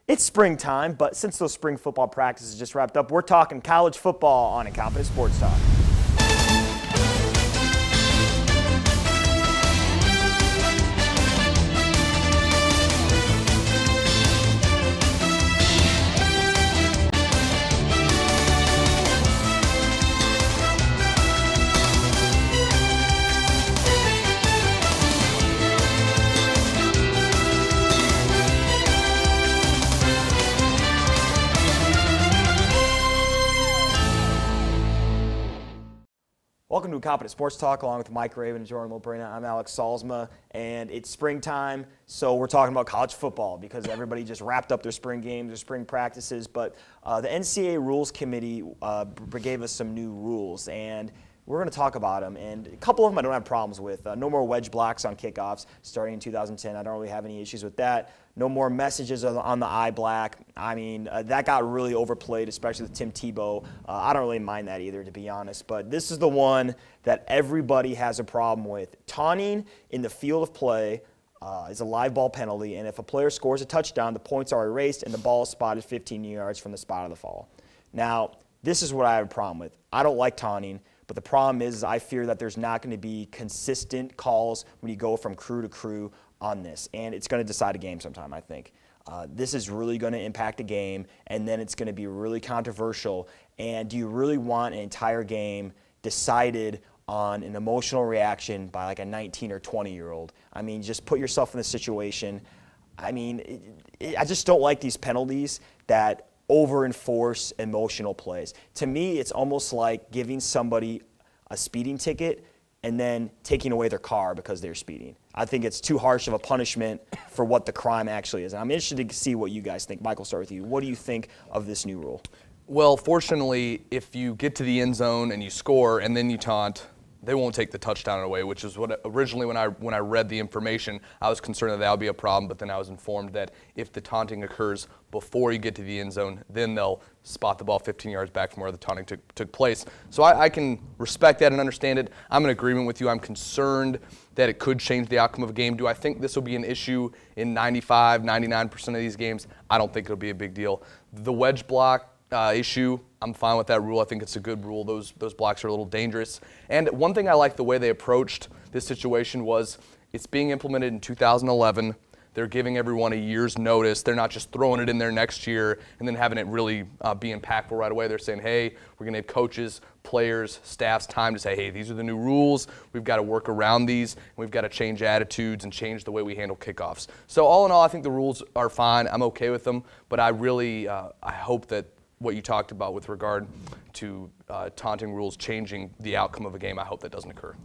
It's springtime, but since those spring football practices just wrapped up, we're talking college football on Incompetent Sports Talk. Welcome to Incompetent Sports Talk, along with Mike Raven and Jordan Lobrina. I'm Alex Salzma, and it's springtime, so we're talking about college football because everybody just wrapped up their spring games, their spring practices. But the NCAA Rules Committee gave us some new rules, and we're going to talk about them. And a couple of them I don't have problems with. No more wedge blocks on kickoffs starting in 2010. I don't really have any issues with that. No more messages on the eye black. I mean, that got really overplayed, especially with Tim Tebow. I don't really mind that either, to be honest. But this is the one that everybody has a problem with. Taunting in the field of play is a live ball penalty, and if a player scores a touchdown, the points are erased and the ball is spotted 15 yards from the spot of the fall. Now, this is what I have a problem with. I don't like taunting. But the problem is I fear that there's not going to be consistent calls when you go from crew to crew on this. And it's going to decide a game sometime, I think. This is really going to impact a game, and then it's going to be really controversial. And do you really want an entire game decided on an emotional reaction by like a 19 or 20-year-old? I mean, just put yourself in the situation. I mean, I just don't like these penalties that over-enforce emotional plays. To me, it's almost like giving somebody a speeding ticket and then taking away their car because they're speeding. I think it's too harsh of a punishment for what the crime actually is. And I'm interested to see what you guys think. Michael, start with you. What do you think of this new rule? Well, fortunately, if you get to the end zone and you score and then you taunt, they won't take the touchdown away, which is what originally when I read the information, I was concerned that would be a problem, but then I was informed that if the taunting occurs before you get to the end zone, then they'll spot the ball 15 yards back from where the taunting took place. So I can respect that and understand it. I'm in agreement with you. I'm concerned that it could change the outcome of a game. Do I think this will be an issue in 95, 99% of these games? I don't think it'll be a big deal. The wedge block issue, I'm fine with that rule. I think it's a good rule. Those blocks are a little dangerous. And one thing I like the way they approached this situation was it's being implemented in 2011. They're giving everyone a year's notice. They're not just throwing it in there next year and then having it really be impactful right away. They're saying, hey, we're going to give coaches, players, staffs time to say, hey, these are the new rules. We've got to work around these. We've got to change attitudes and change the way we handle kickoffs. So all in all, I think the rules are fine. I'm okay with them. But I really I hope that what you talked about with regard to taunting rules changing the outcome of a game, I hope that doesn't occur.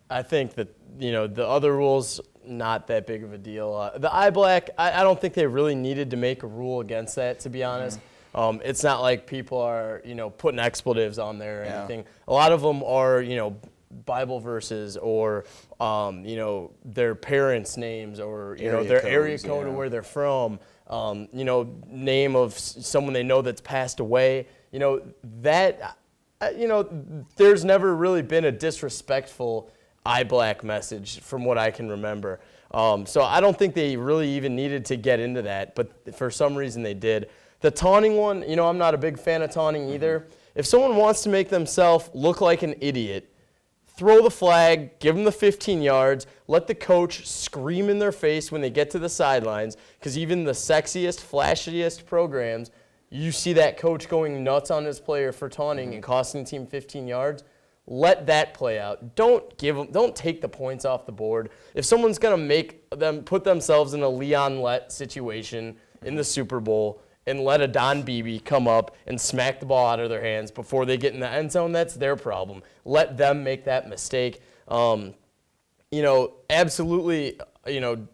I think that, the other rules, not that big of a deal. The eye black, I don't think they really needed to make a rule against that, to be honest. It's not like people are, putting expletives on there or anything. A lot of them are, Bible verses or, their parents' names or, their area code of where they're from. Name of someone they know that's passed away. There's never really been a disrespectful eye black message from what I can remember. So I don't think they really even needed to get into that, but for some reason they did. The taunting one, I'm not a big fan of taunting either. If someone wants to make themselves look like an idiot, throw the flag, give them the 15 yards, let the coach scream in their face when they get to the sidelines, because even the sexiest, flashiest programs, you see that coach going nuts on his player for taunting and costing the team 15 yards. Let that play out. Don't take the points off the board. If someone's going to make them put themselves in a Leon Lett situation in the Super Bowl and let a Don Beebe come up and smack the ball out of their hands before they get in the end zone, that's their problem. Let them make that mistake. Absolutely,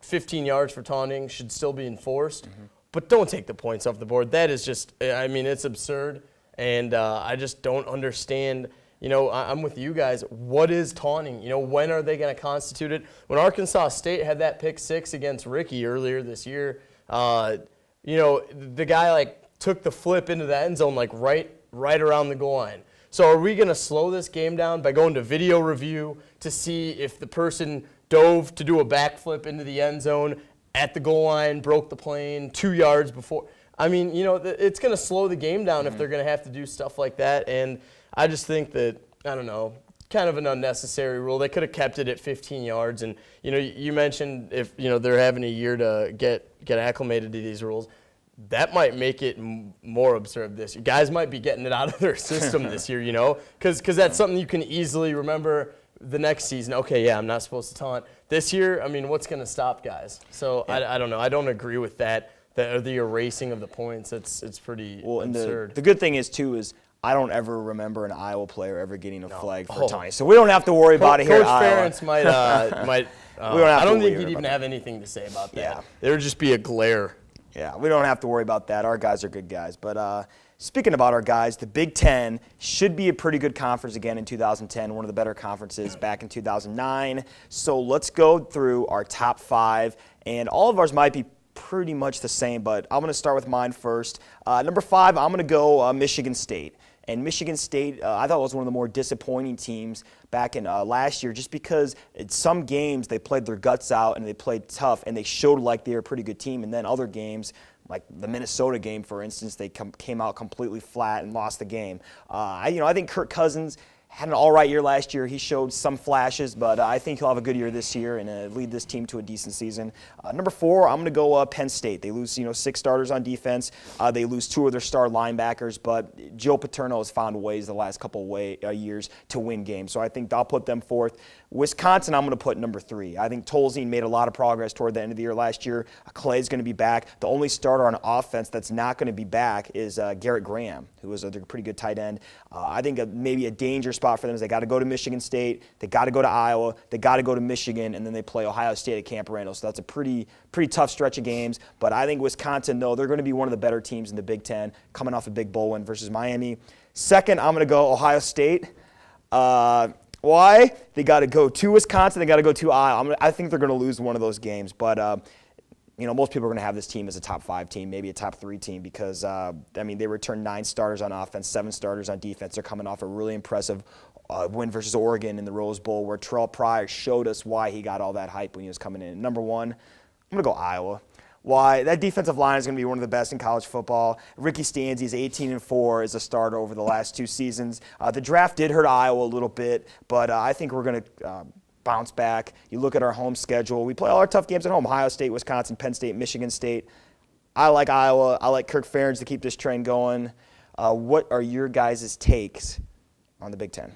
15 yards for taunting should still be enforced, but don't take the points off the board. That is just, it's absurd, and I just don't understand. I'm with you guys. What is taunting? When are they going to constitute it? When Arkansas State had that pick six against Ricky earlier this year, the guy took the flip into the end zone right around the goal line. So are we going to slow this game down by going to video review to see if the person dove to do a backflip into the end zone at the goal line, broke the plane 2 yards before. I mean, you know, it's going to slow the game down if they're going to have to do stuff like that. And I just think that, I don't know, kind of an unnecessary rule. They could have kept it at 15 yards. And, you know, you mentioned if, you know, they're having a year to get acclimated to these rules. That might make it more absurd this year. Guys might be getting it out of their system this year, you know, because that's something you can easily remember the next season. Okay, yeah, I'm not supposed to taunt. This year, I mean, what's going to stop guys? So I don't know. I don't agree with that. The erasing of the points, it's pretty absurd. The good thing is, too, is I don't ever remember an Iowa player ever getting a flag for taunting. So we don't have to worry about it here at Iowa. Coach Ferentz might I don't think he'd even have anything to say about that. Yeah. There would just be a glare. Yeah, we don't have to worry about that. Our guys are good guys. But speaking about our guys, the Big Ten should be a pretty good conference again in 2010, one of the better conferences back in 2009. So let's go through our top 5, and all of ours might be pretty much the same, but I'm going to start with mine first. Number 5, I'm going to go Michigan State. And Michigan State, I thought was one of the more disappointing teams back in last year, just because in some games they played their guts out and they played tough and they showed like they were a pretty good team. And then other games, like the Minnesota game, for instance, they came out completely flat and lost the game. I think Kirk Cousins had an all right year last year. He showed some flashes, but I think he'll have a good year this year and lead this team to a decent season. Number 4, I'm going to go Penn State. They lose 6 starters on defense. They lose 2 of their star linebackers, but Joe Paterno has found ways the last couple of years to win games. So I think I'll put them 4th. Wisconsin, I'm going to put number 3. I think Tolzien made a lot of progress toward the end of the year last year. Clay's going to be back. The only starter on offense that's not going to be back is Garrett Graham, who was a pretty good tight end. I think maybe a danger spot for them is they got to go to Michigan State, they got to go to Iowa, they got to go to Michigan, and then they play Ohio State at Camp Randall. So that's a pretty tough stretch of games. But I think Wisconsin, though, they're going to be one of the better teams in the Big Ten, coming off a big bowl win versus Miami. 2nd, I'm going to go Ohio State. Why? They got to go to Wisconsin, they got to go to Iowa. I think they're going to lose one of those games, but most people are going to have this team as a top 5 team, maybe a top 3 team, because they returned 9 starters on offense, 7 starters on defense. They're coming off a really impressive win versus Oregon in the Rose Bowl, where Terrell Pryor showed us why he got all that hype when he was coming in. Number 1, I'm going to go Iowa. Why? That defensive line is going to be one of the best in college football. Ricky Stanzi is 18-4 as a starter over the last 2 seasons. The draft did hurt Iowa a little bit, but I think we're going to bounce back. You look at our home schedule. We play all our tough games at home: Ohio State, Wisconsin, Penn State, Michigan State. I like Iowa. I like Kirk Ferentz to keep this train going. What are your guys' takes on the Big Ten?